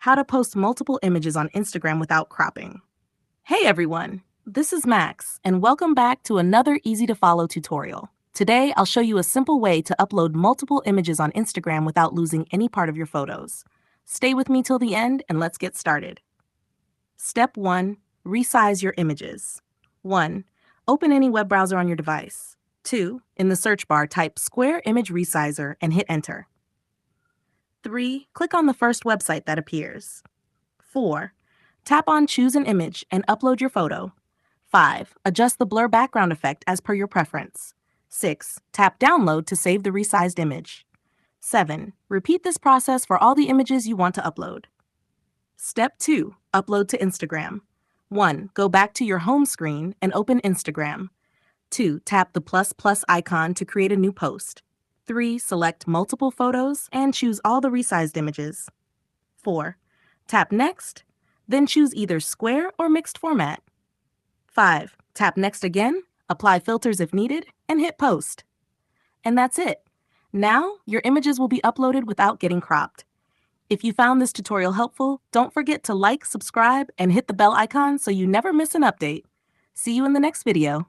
how to post multiple images on Instagram without cropping. Hey everyone, this is Max, and welcome back to another easy to follow tutorial. Today, I'll show you a simple way to upload multiple images on Instagram without losing any part of your photos. Stay with me till the end and let's get started. Step 1. Resize your images. 1. Open any web browser on your device. 2. In the search bar, type Square Image Resizer and hit enter. 3. Click on the first website that appears. 4. Tap on Choose an Image and upload your photo. 5. Adjust the blur background effect as per your preference. 6. Tap Download to save the resized image. 7. Repeat this process for all the images you want to upload. Step 2. Upload to Instagram. 1. Go back to your home screen and open Instagram. 2. Tap the plus icon to create a new post. 3. Select multiple photos and choose all the resized images. 4. Tap Next, then choose either square or mixed format. 5. Tap Next again, apply filters if needed, and hit Post. And that's it. Now, your images will be uploaded without getting cropped. If you found this tutorial helpful, don't forget to like, subscribe, and hit the bell icon so you never miss an update. See you in the next video.